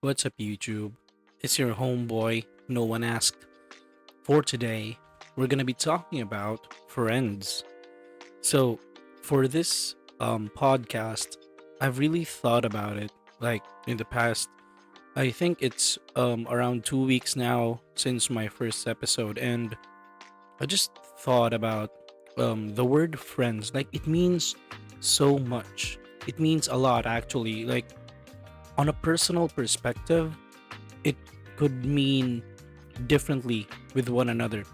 What's up, YouTube? It's your homeboy, No One Asked. For today, we're gonna be talking about friends. So, for this podcast, I've really thought about it. Like in the past, I think it's around 2 weeks now since my first episode, and I just thought about the word friends. Like it means so much. It means a lot, actually. Like on a personal perspective, it could mean differently with one another.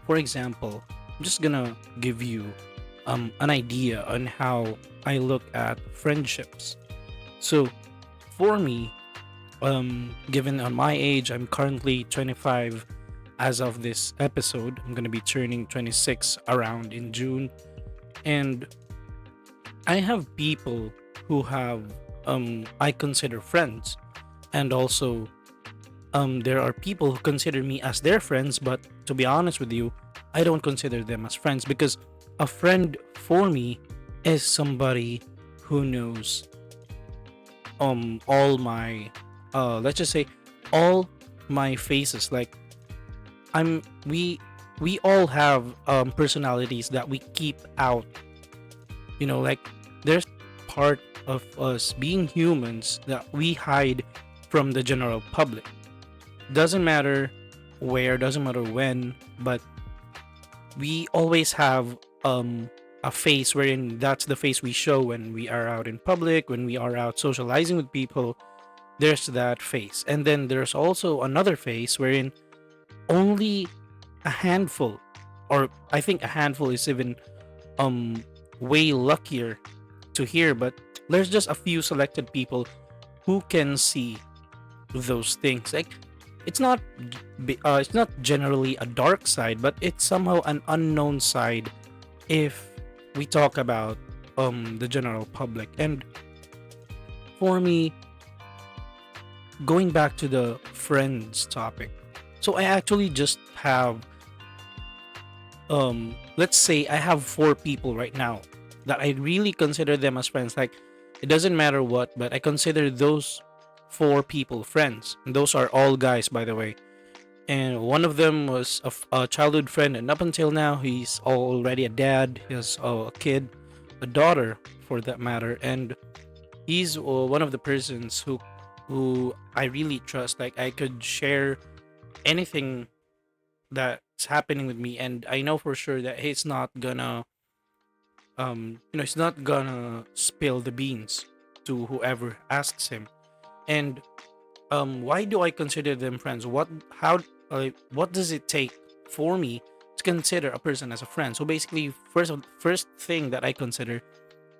For example, I'm just gonna give you an idea on how I look at friendships. So, for me, given on my age, I'm currently 25 as of this episode. I'm gonna be turning 26 around in June, and I have people who have I consider friends, and also there are people who consider me as their friends, but to be honest with you, I don't consider them as friends because a friend for me is somebody who knows all my let's just say all my faces. Like I'm we all have personalities that we keep out. Like there's part of us being humans that we hide from the general public. Doesn't matter where, doesn't matter when, but we always have a face wherein that's the face we show when we are out in public, when we are out socializing with people. There's that face, and then there's also another face wherein only a handful, or I think a handful is even um way luckier to hear, but there's just a few selected people who can see those things. Like it's not generally a dark side, but it's somehow an unknown side if we talk about the general public. And for me, going back to the friends topic, so I actually just have let's say I have four people right now that I really consider them as friends. Like it doesn't matter what, but I consider those four people friends. And those are all guys, by the way. And one of them was a childhood friend, and up until now, he's already a dad. He has a kid, a daughter, for that matter, and he's one of the persons who I really trust. Like I could share anything that's happening with me, and I know for sure that he's not gonna he's not gonna spill the beans to whoever asks him. And why do I consider them friends? What does it take for me to consider a person as a friend? So basically, first thing that I consider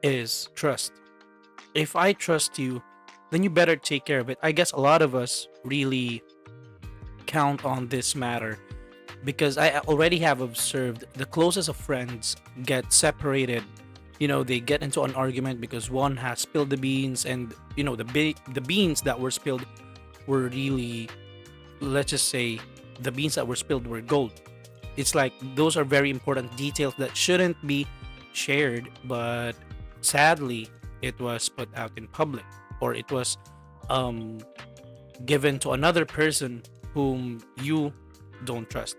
is trust. If I trust you, then you better take care of it. I guess a lot of us really count on this matter because I already have observed the closest of friends get separated. They get into an argument because one has spilled the beans, and the beans that were spilled were really, let's just say, the beans that were spilled were gold. It's like those are very important details that shouldn't be shared, but sadly, it was put out in public, or it was um, given to another person whom you don't trust.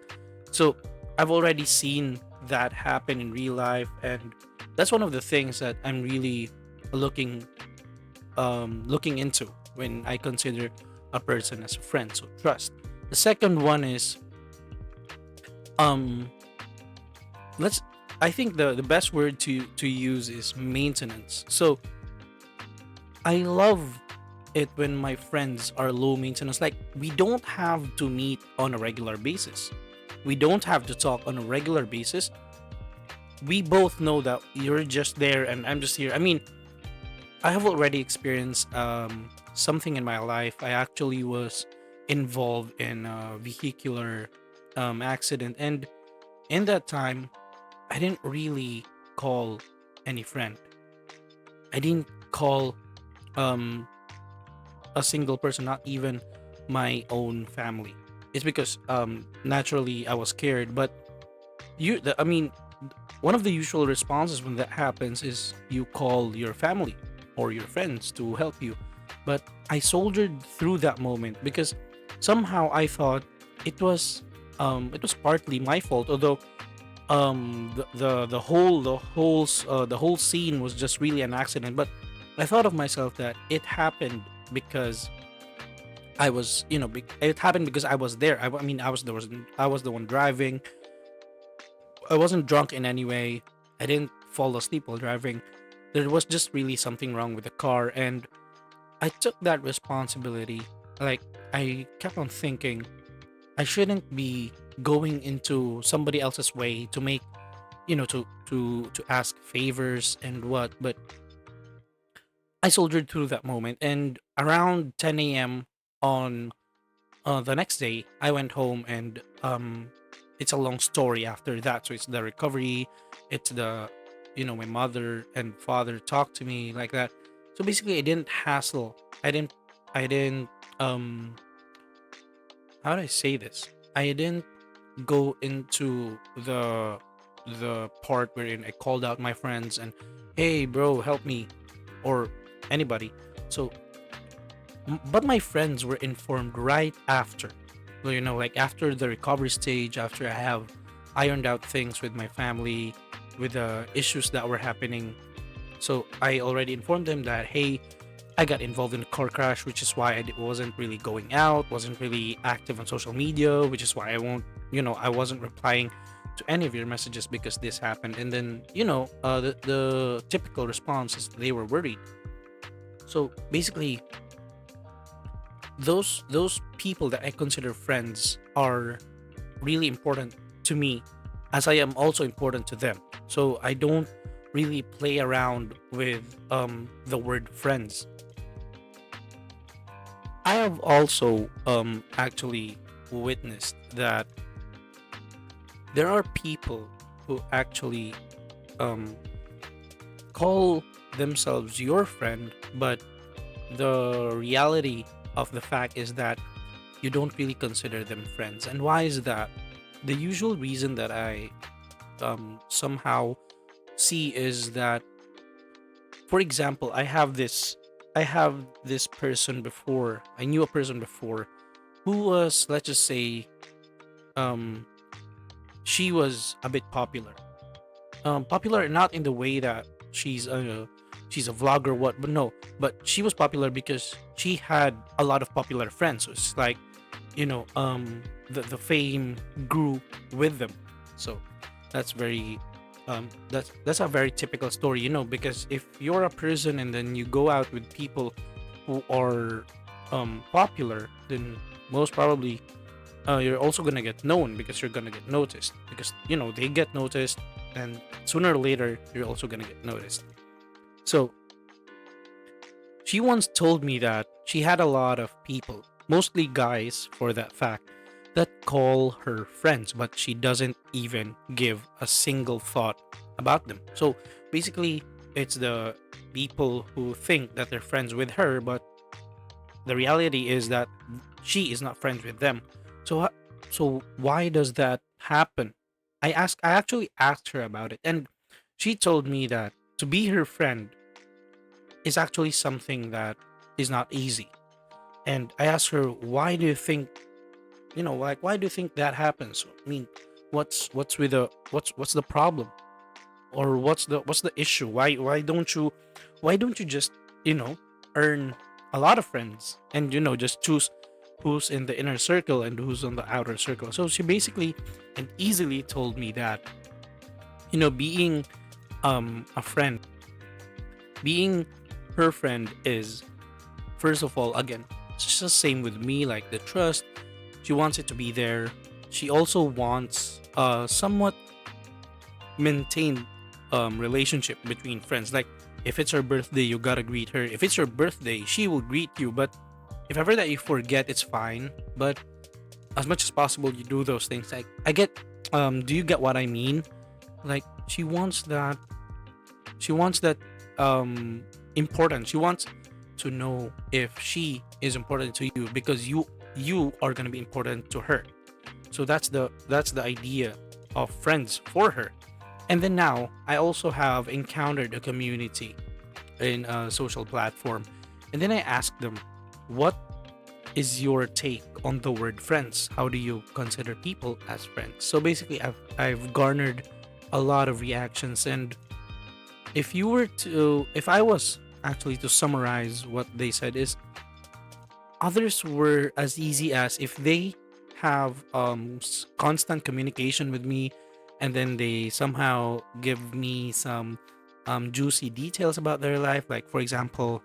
So I've already seen that happen in real life, and that's one of the things that I'm really looking looking into when I consider a person as a friend. So trust. The second one is um let's I think the best word to use is maintenance. So I love it when my friends are low maintenance. Like we don't have to meet on a regular basis. We don't have to talk on a regular basis. We both know that you're just there and I'm just here. I mean, I have already experienced something in my life. I actually was involved in a vehicular accident, and in that time, I didn't really call any friend. I didn't call um, a single person, not even my own family. It's because naturally I was scared. But I mean, one of the usual responses when that happens is you call your family or your friends to help you. but I soldiered through that moment because somehow I thought it was partly my fault, although the whole scene was just really an accident. But I thought of myself that it happened because I was, it happened because I was there. I mean, I was the one driving. I wasn't drunk in any way. I didn't fall asleep while driving. There was just really something wrong with the car, and I took that responsibility. Like, I kept on thinking I shouldn't be going into somebody else's way to make, to ask favors and what. But I soldiered through that moment, and around 10 a.m. on the next day, I went home, and it's a long story after that. So it's the recovery, it's the, my mother and father talked to me like that. So basically, I didn't hassle. I didn't. How do I say this? I didn't go into the part wherein I called out my friends and, hey, bro, help me, or anybody. So but my friends were informed right after. Well, like after the recovery stage, after I have ironed out things with my family, with the issues that were happening. So I already informed them that, hey, I got involved in a car crash, which is why wasn't really going out, wasn't really active on social media, which is why I wasn't replying to any of your messages because this happened. And then, the typical response is they were worried. So basically, those people that I consider friends are really important to me, as I am also important to them. So I don't really play around with the word friends. I have also actually witnessed that there are people who actually um call themselves your friend, but the reality of the fact is that you don't really consider them friends. And why is that? The usual reason that I somehow see is that, for example, I have this person before. I knew a person before who was, let's just say, um she was a bit popular. Popular not in the way that she's a vlogger, what, but no, but she was popular because she had a lot of popular friends. So it's like, the fame grew with them. So that's very that's a very typical story, because if you're a person and then you go out with people who are popular, then most probably you're also gonna get known because you're gonna get noticed, because they get noticed, and sooner or later you're also gonna get noticed. So she once told me that she had a lot of people, mostly guys for that fact, that call her friends, but she doesn't even give a single thought about them. So basically, it's the people who think that they're friends with her, but the reality is that she is not friends with them. So, so why does that happen? I actually asked her about it, and she told me that to be her friend is actually something that is not easy. And I asked her, why do you think, like, why do you think that happens? I mean, what's with the what's the problem, or what's the issue? Why don't you just, you know earn a lot of friends, and just choose who's in the inner circle and who's on the outer circle? So she basically and easily told me that, being a friend, being her friend is, first of all, again, it's just the same with me, like the trust. She wants it to be there. She also wants somewhat maintained relationship between friends. Like, if it's her birthday, you gotta greet her. If it's your birthday, she will greet you. But if ever that you forget, it's fine. But as much as possible, you do those things. Like, I get, do you get what I mean? Like, she wants that importance. She wants to know if she is important to you, because you are going to be important to her. So that's the idea of friends for her. And then now I also have encountered a community in a social platform, And then I asked them, what is your take on the word friends? How do you consider people as friends? So basically, I've garnered a lot of reactions, and if I was actually to summarize what they said is, others were as easy as if they have constant communication with me, and then they somehow give me some juicy details about their life, like for example,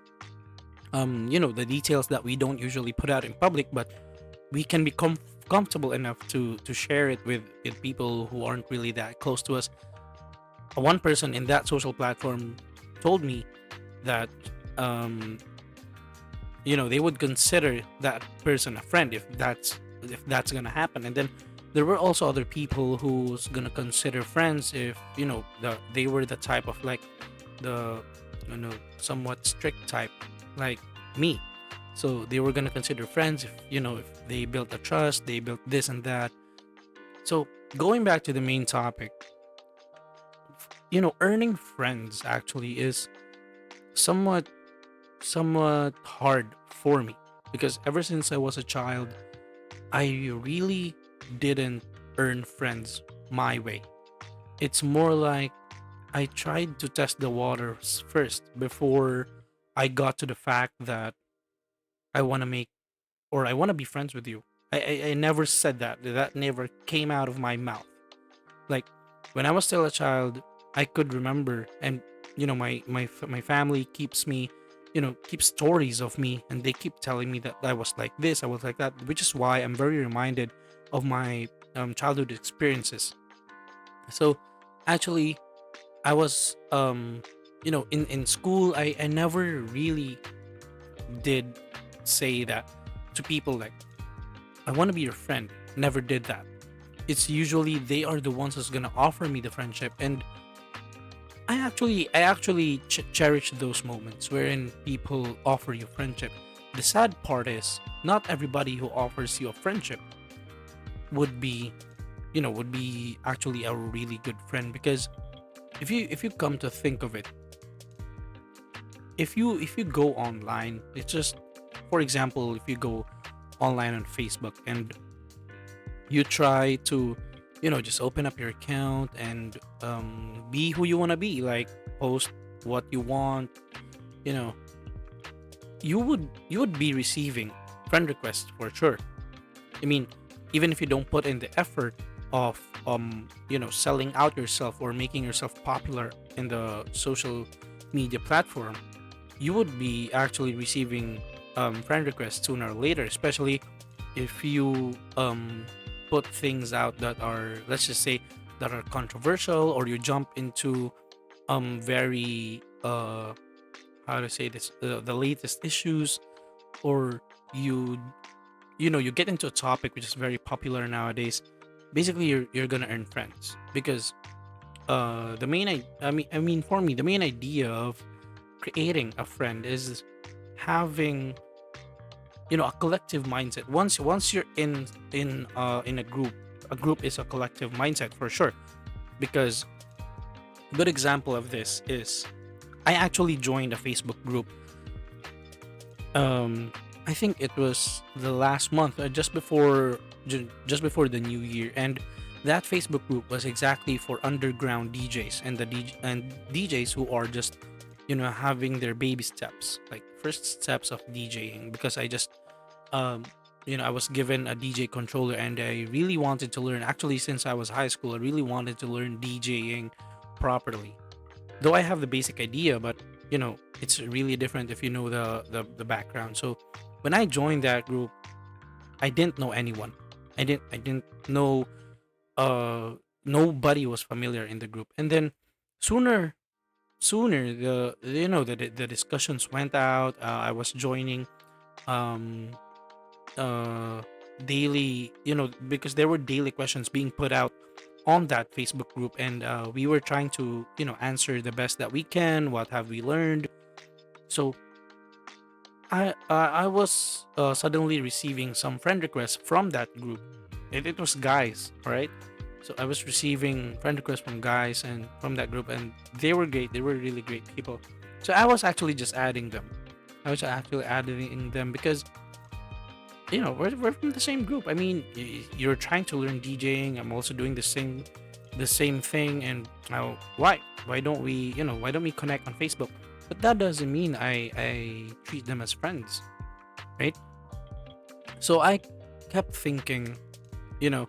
the details that we don't usually put out in public, but we can be comfortable enough to share it with people who aren't really that close to us. One person in that social platform told me that um they would consider that person a friend if that's gonna happen. And then there were also other people who's gonna consider friends if they were the type of, like, the somewhat strict type, like me. So they were gonna consider friends if they built a trust, they built this and that. So going back to the main topic, earning friends actually is somewhat hard for me, because ever since I was a child, I really didn't earn friends my way. It's more like I tried to test the waters first before I got to the fact that I want to make or I want to be friends with you. I never said that. That never came out of my mouth. Like, when I was still a child, I could remember, and my family keeps stories of me, and they keep telling me that I was like this, I was like that, which is why I'm very reminded of my childhood experiences. So actually, I was in school, I never really did say that to people, like, I want to be your friend. Never did that. It's usually they are the ones who's gonna offer me the friendship, and I actually cherish those moments wherein people offer you friendship. The sad part is not everybody who offers you a friendship would be actually a really good friend, because if you come to think of it, if you go online, it's just, for example, if you go online on Facebook and you try to just open up your account and be who you want to be, like post what you want, you know you would be receiving friend requests for sure. I mean, even if you don't put in the effort of selling out yourself or making yourself popular in the social media platform, you would be actually receiving friend requests sooner or later, especially if you put things out that are, let's just say, that are controversial, or you jump into very how to say this, the latest issues, or you you get into a topic which is very popular nowadays. Basically, you're gonna earn friends, because the main I mean for me, the main idea of creating a friend is having a collective mindset. Once you're in a group is a collective mindset for sure. Because good example of this is, I actually joined a Facebook group. I think it was the last month, just before the new year, and that Facebook group was exactly for underground DJs and DJs who are just having their baby steps, like first steps of DJing. Because um I was given a DJ controller, and I really wanted to learn. Actually, since I was high school, I really wanted to learn DJing properly. Though I have the basic idea, but it's really different if you know the background. So when I joined that group, I didn't know anyone. I didn't know nobody was familiar in the group. And then sooner the discussions went out. I was joining um uh daily, because there were daily questions being put out on that Facebook group, and we were trying to answer the best that we can. What have we learned? So I was suddenly receiving some friend requests from that group. It was guys, right? So I was receiving friend requests from guys and from that group, and they were great. They were really great people. So I was actually just adding them. I was actually adding them because we're from the same group. I mean, you're trying to learn DJing. I'm also doing the same thing. And now, why don't we connect on Facebook? But that doesn't mean I treat them as friends, right? So I kept thinking, you know,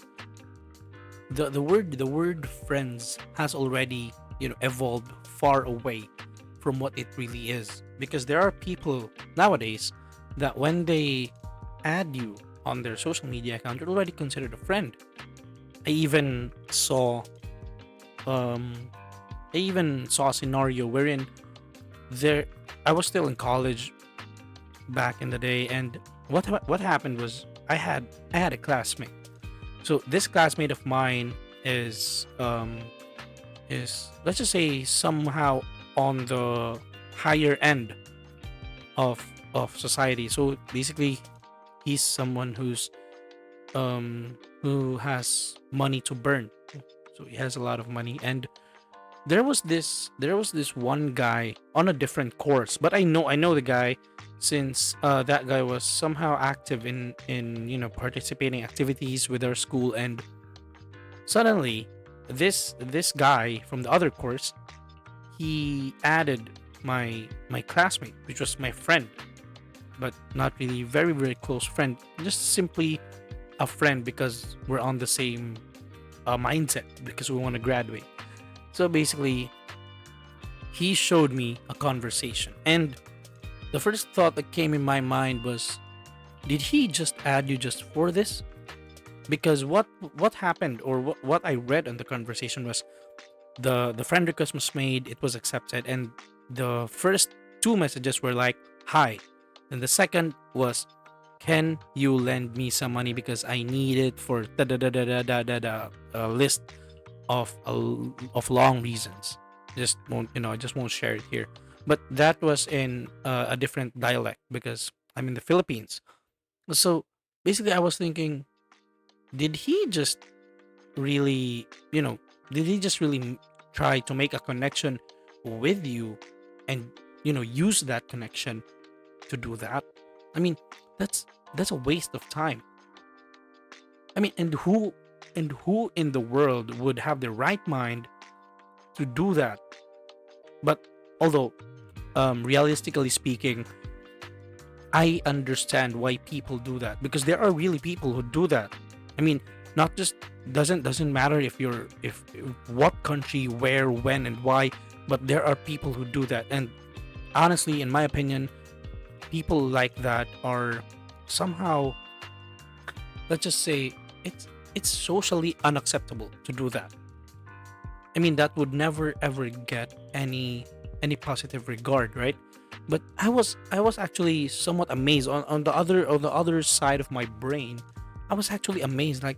the word friends has already evolved far away from what it really is, because there are people nowadays that when they add you on their social media account, you're already considered a friend. I even saw um a scenario wherein there I was still in college back in the day, and what happened was I had a classmate. So this classmate of mine is let's just say somehow on the higher end of society. So basically, he's someone who has money to burn. So he has a lot of money, and there was this one guy on a different course, but I know the guy, since that guy was somehow active in participating activities with our school. And suddenly, this guy from the other course, he added my classmate, which was my friend, but not really very very close friend, just simply a friend because we're on the same mindset, because we want to graduate. So basically, he showed me a conversation, and the first thought that came in my mind was, did he just add you just for this? Because what happened, or what I read in the conversation was, the friend request was made, it was accepted, and the first two messages were like, hi. And the second was, can you lend me some money because I need it for da da da da da da da da, a list of long reasons. I just won't share it here. But that was in a different dialect because I'm in the Philippines. So basically, I was thinking, did he just really, did he just really try to make a connection with you, and use that connection to do that? I mean, that's that's a waste of time. I mean, and who in the world would have the right mind to do that? But although, realistically speaking, I understand why people do that, because there are really people who do that. I mean, not just doesn't matter if what country, where, when, and why, but there are people who do that. And honestly, in my opinion, people like that are somehow, let's just say, it's socially unacceptable to do that. I mean, that would never ever get any positive regard, right? But I was actually somewhat amazed on the other side of my brain. I was actually amazed, like,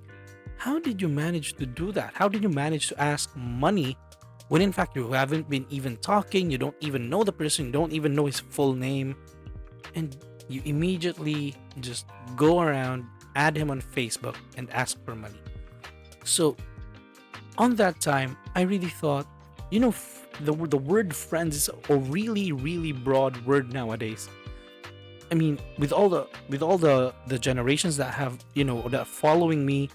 how did you manage to do that? How did you manage to ask money when in fact you haven't been even talking, you don't even know the person, you don't even know his full name, and you immediately just go around, add him on Facebook, and ask for money. So on that time, I really thought, the word friends is a really really broad word nowadays. I mean, with all the generations that have that following me.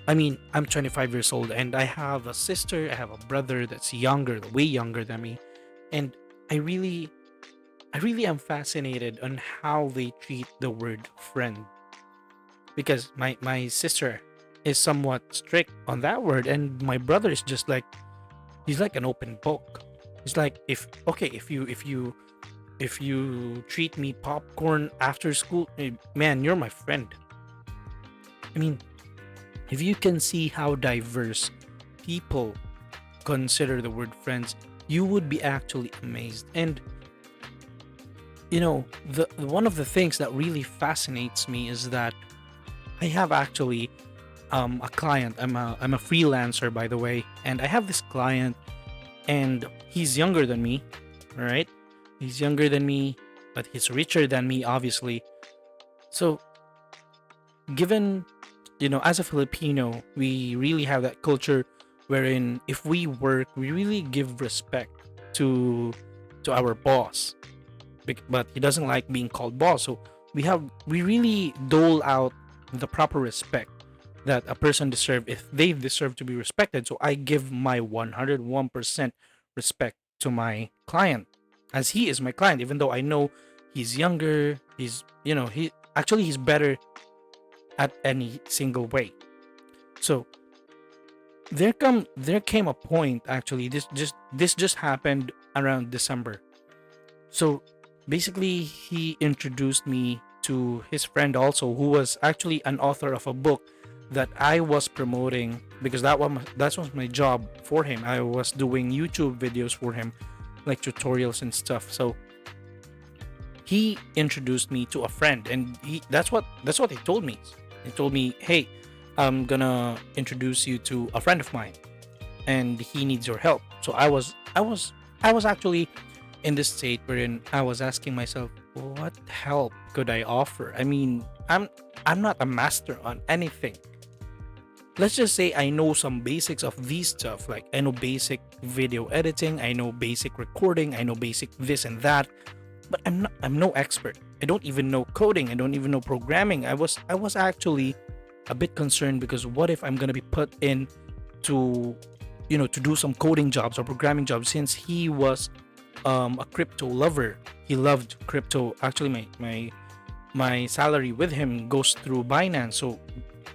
I mean, I'm 25 years old, and I have a sister, I have a brother that's younger, way younger than me, and I really I really am fascinated on how they treat the word friend, because my sister is somewhat strict on that word, and my brother is just like, he's like an open book. He's like, if you treat me popcorn after school, man, you're my friend. I mean, if you can see how diverse people consider the word friends, you would be actually amazed. And the one of the things that really fascinates me is that I have actually a client. I'm a freelancer, by the way, and I have this client, and he's younger than me. All right, he's younger than me, but he's richer than me, obviously. So, given as a Filipino, we really have that culture wherein if we work, we really give respect to our boss. but he doesn't like being called boss. So we really dole out the proper respect that a person deserve if they deserve to be respected. So I give my 101% respect to my client as he is my client, even though I know he's younger, he's better at any single way. So there came a point, actually, this just happened around December. So basically he introduced me to his friend also, who was actually an author of a book that I was promoting, because that was my job for him. I was doing YouTube videos for him, like tutorials and stuff. So he introduced me to a friend, and that's what he told me. He told me, "Hey, I'm gonna introduce you to a friend of mine, and he needs your help." So I was actually in this state wherein I was asking myself, what help could I offer? I mean, I'm not a master on anything. Let's just say I know some basics of these stuff. Like, I know basic video editing, I know basic recording, I know basic this and that, but I'm no expert. I don't even know coding, I don't even know programming. I was actually a bit concerned, because what if I'm gonna be put in to to do some coding jobs or programming jobs, since he was a crypto lover. He loved crypto. Actually, my salary with him goes through Binance. So,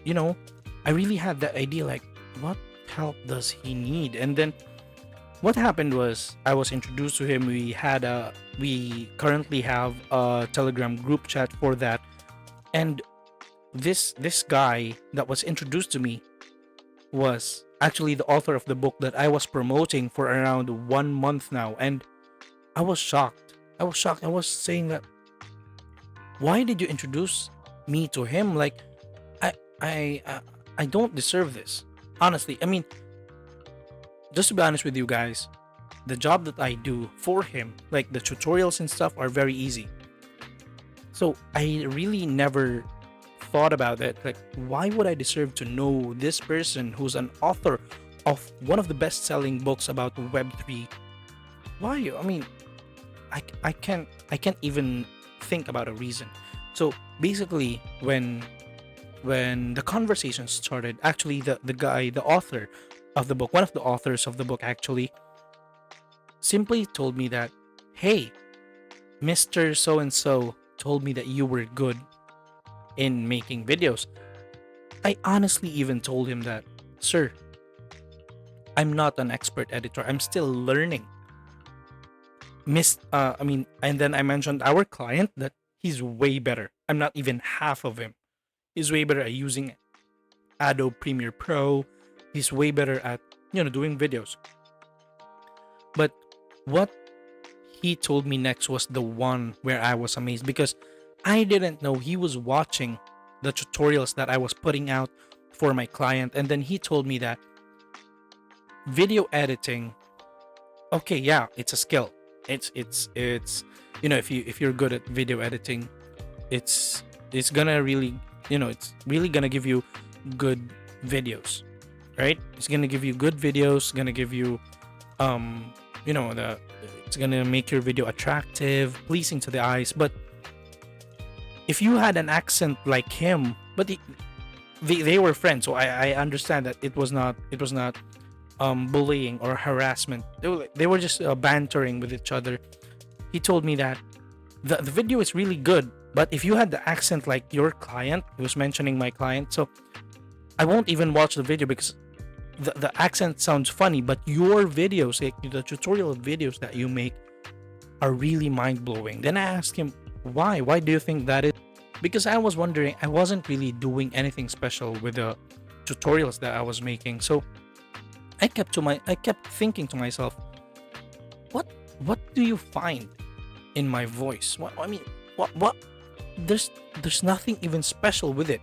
you know, I really had that idea, like, what help does he need? And then what happened was, I was introduced to him. We currently have a Telegram group chat for that. And this guy that was introduced to me was actually the author of the book that I was promoting for around 1 month now. And I was shocked. I was saying that, why did you introduce me to him? Like, I I don't deserve this. Honestly, I mean, just to be honest with you guys, the job that I do for him, like the tutorials and stuff, are very easy. So I really never thought about it. Like, why would I deserve to know this person who's an author of one of the best-selling books about Web3? Why? I mean, I can't even think about a reason. So basically, when the conversation started, actually the guy, the author of the book, one of the authors of the book, actually simply told me that, hey, Mr. So and so told me that you were good in making videos. I honestly even told him that, sir, I'm not an expert editor. I'm still learning. And then I mentioned our client that he's way better. I'm not even half of him. He's way better at using Adobe Premiere Pro. He's way better at doing videos. But what he told me next was the one where I was amazed, because I didn't know he was watching the tutorials that I was putting out for my client. And then he told me that video editing, okay, yeah, it's a skill. It's if you're good at video editing, it's gonna really it's really gonna give you good videos, right? It's gonna give you good videos, gonna give you the it's gonna make your video attractive, pleasing to the eyes. But if you had an accent like him, but they were friends, so I understand that it was not bullying or harassment. They were just bantering with each other. He told me that the video is really good, but if you had the accent like your client, he was mentioning my client, so I won't even watch the video, because the accent sounds funny, but your videos, like the tutorial videos that you make, are really mind-blowing. Then I asked him, why do you think that is? Because I was wondering, I wasn't really doing anything special with the tutorials that I was making. So I kept thinking to myself, what do you find in my voice? What there's nothing even special with it.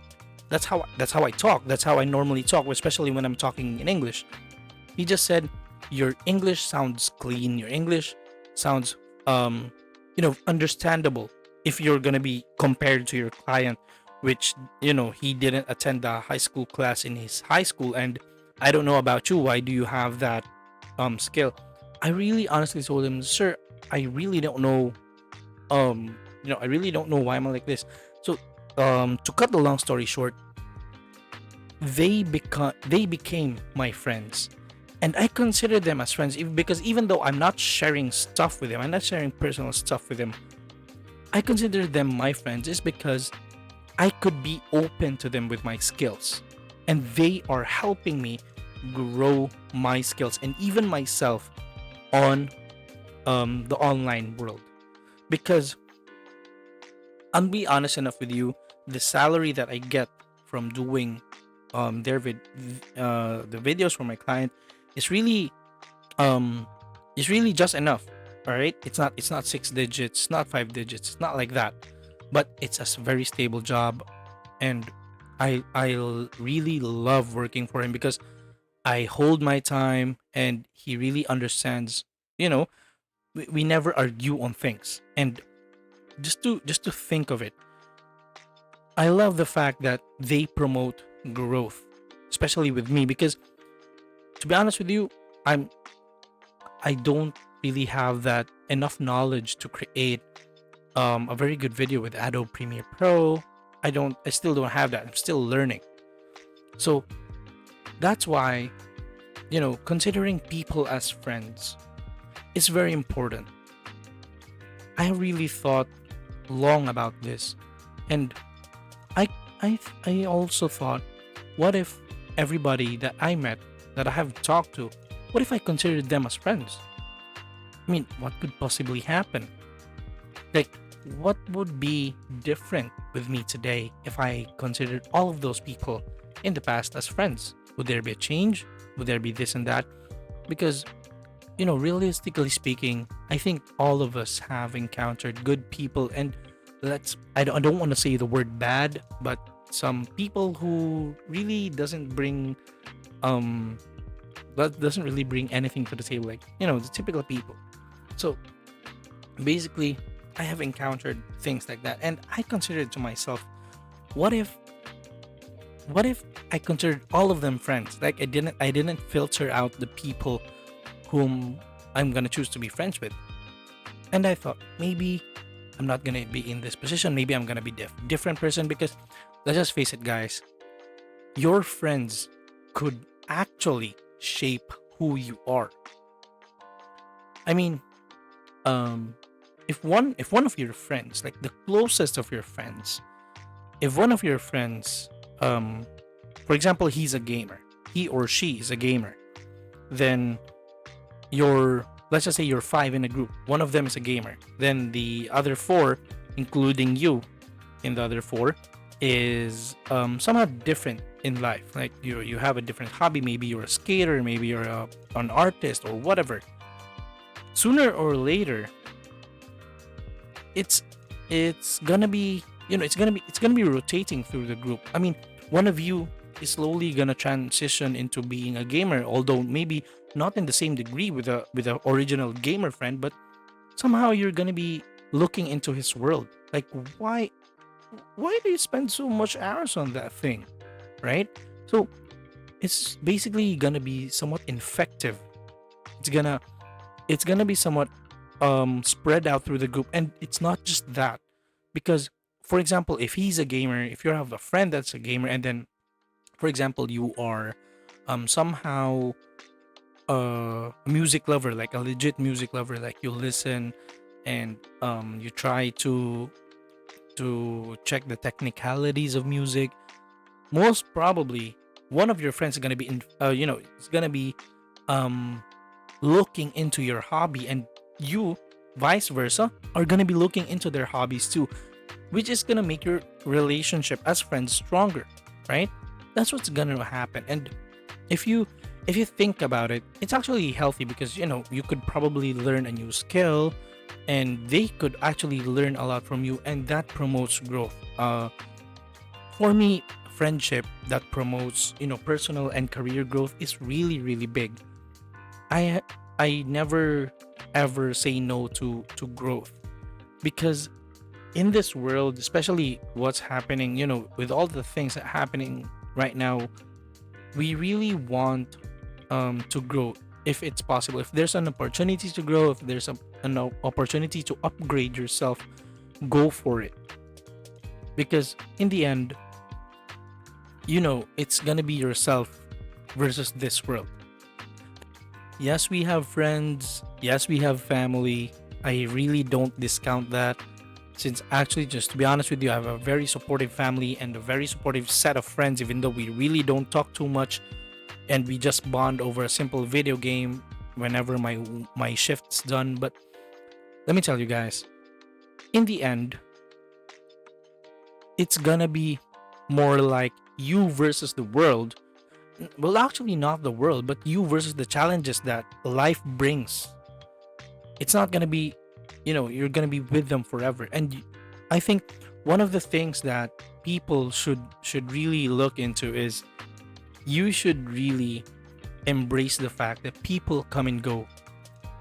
That's how I talk. That's how I normally talk, especially when I'm talking in English. He just said, your English sounds clean. Your English sounds understandable if you're going to be compared to your client, which he didn't attend the high school class in his high school. And I don't know about you, why do you have that skill? I really honestly told him, sir, I really don't know I really don't know why I'm like this. So to cut the long story short, they became my friends, and I consider them as friends, because even though I'm not sharing stuff with them, I'm not sharing personal stuff with them, I consider them my friends is because I could be open to them with my skills, and they are helping me grow my skills and even myself on the online world. Because I'll be honest enough with you, the salary that I get from doing the videos for my client is really um is really just enough. All right, it's not 6 digits, not 5 digits, it's not like that, but it's a very stable job, and I really love working for him because I hold my time and he really understands. You know, we never argue on things, and just to think of it, I love the fact that they promote growth, especially with me, because to be honest with you, I'm I don't really have that enough knowledge to create a very good video with Adobe Premiere Pro. I still don't have that. I'm still learning. So that's why, considering people as friends is very important. I really thought long about this, and I I also thought, what if everybody that I met, that I have talked to, what if I considered them as friends? I mean, what could possibly happen? Like, what would be different with me today if I considered all of those people in the past as friends? Would there be a change? Would there be this and that? Because, realistically speaking, I think all of us have encountered good people, and I don't want to say the word bad, but some people who really um doesn't really bring anything to the table, like, the typical people. So basically, I have encountered things like that, and I considered to myself, what if what if I considered all of them friends? Like, I didn't filter out the people whom I'm gonna choose to be friends with. And I thought, maybe I'm not gonna be in this position. Maybe I'm gonna be different person, because let's just face it, guys. Your friends could actually shape who you are. I mean, um, if one of your friends, like the closest of your friends, if one of your friends, um, for example, he's a gamer, he or she is a gamer, then let's just say you're five in a group. One of them is a gamer. Then the other four, including you, in the other four, is somehow different in life. Like, you have a different hobby. Maybe you're a skater. Maybe you're an artist or whatever. Sooner or later, it's it's gonna be it's gonna be rotating through the group. I mean, one of you is slowly gonna transition into being a gamer, although maybe not in the same degree with a original gamer friend, but somehow you're gonna be looking into his world. Like, why do you spend so much hours on that thing, right? So it's basically gonna be somewhat infective. It's gonna be somewhat spread out through the group, and it's not just that, because, for example, if he's a gamer, if you have a friend that's a gamer, and then, for example, you are somehow a music lover, like a legit music lover, like you listen, and you try to check the technicalities of music. Most probably one of your friends is going to be is going to be um looking into your hobby, and you, vice versa, are going to be looking into their hobbies too, which is going to make your relationship as friends stronger, right? That's what's going to happen. And if you think about it, it's actually healthy, because you could probably learn a new skill, and they could actually learn a lot from you, and that promotes growth. For me, friendship that promotes personal and career growth is really, really big. I never ever say no to growth, because in this world, especially what's happening, with all the things that happening right now, we really want to grow, if it's possible, if there's an opportunity to grow, if there's an opportunity to upgrade yourself, go for it. Because in the end, it's gonna be yourself versus this world. Yes, we have friends. Yes, we have family. I really don't discount that. Since actually, just to be honest with you, I have a very supportive family and a very supportive set of friends, even though we really don't talk too much and we just bond over a simple video game whenever my shift's done. But let me tell you guys, in the end, it's gonna be more like you versus the world. Well, actually, not the world, but you versus the challenges that life brings. It's not gonna be, you're gonna be with them forever. And I think one of the things that people should really look into is you should really embrace the fact that people come and go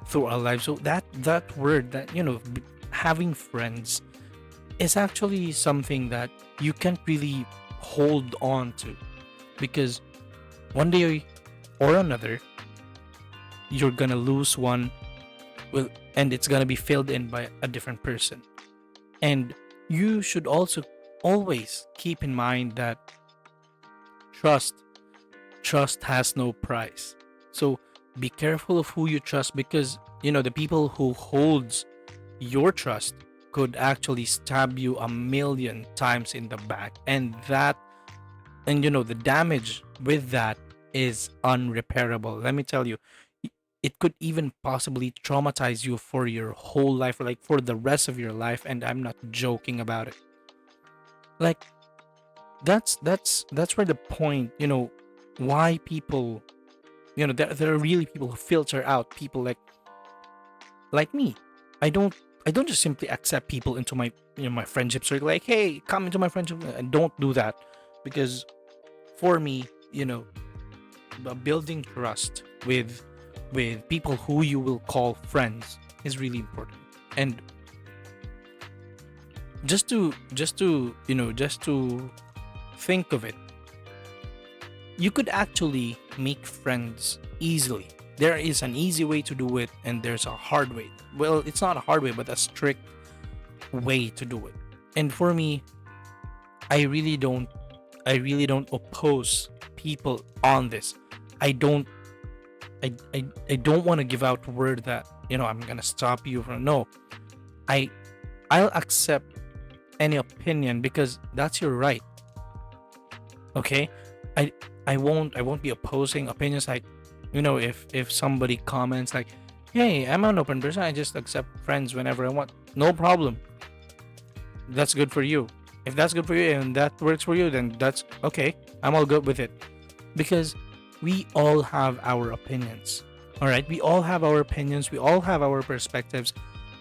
through our lives. So that word, that having friends, is actually something that you can't really hold on to, because one day or another you're gonna lose one, well, and it's gonna be filled in by a different person. And you should also always keep in mind that trust trust has no price. So be careful of who you trust, because the people who holds your trust could actually stab you a million times in the back, and the damage with that is unrepairable. Let me tell you, it could even possibly traumatize you for your whole life, or like for the rest of your life, and I'm not joking about it. Like, that's where the point, why people, there are really people who filter out people like me. I don't just simply accept people into my friendship circle, like, hey, come into my friendship. I don't do that, because for me, building trust with people who you will call friends is really important. And just to think of it, you could actually make friends easily. There is an easy way to do it, and there's a hard way. Well, it's not a hard way, but a strict way to do it. And for me, I really don't I really don't oppose people on this. I don't I don't want to give out word that, I'm gonna stop you from, no. I I'll accept any opinion because that's your right. Okay? I I won't be opposing opinions, like, if somebody comments like, hey, I'm an open person, I just accept friends whenever I want. No problem. That's good for you. If that's good for you and that works for you, then that's okay. I'm all good with it. Because we all have our opinions. All right? We all have our opinions. We all have our perspectives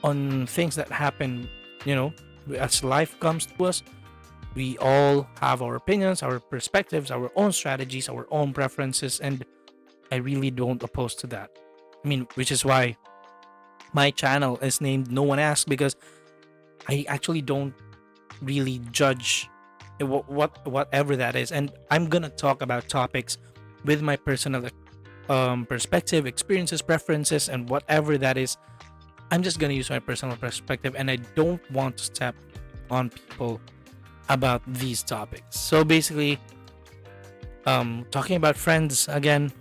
on things that happen, you know, as life comes to us. We all have our opinions, our perspectives, our own strategies, our own preferences, and I really don't oppose to that. I mean, which is why my channel is named No One Asked, because I actually don't really judge whatever that is, and I'm gonna talk about topics with my personal perspective, experiences, preferences, and whatever that is. I'm just gonna use my personal perspective, and I don't want to step on people about these topics. So basically, talking about friends again,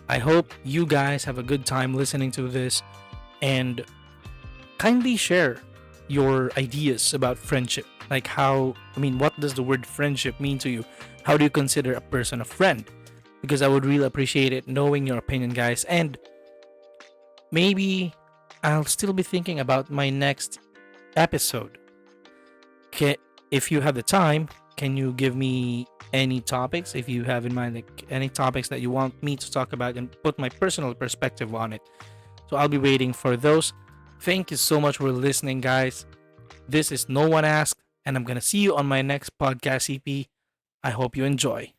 I hope you guys have a good time listening to this, and kindly share your ideas about friendship. Like, what does the word friendship mean to you? How do you consider a person a friend? Because I would really appreciate it knowing your opinion, guys. And maybe I'll still be thinking about my next episode. If you have the time, can you give me any topics? If you have in mind, like, any topics that you want me to talk about and put my personal perspective on it. So I'll be waiting for those. Thank you so much for listening, guys. This is No One Asked, and I'm gonna see you on my next podcast EP. I hope you enjoy.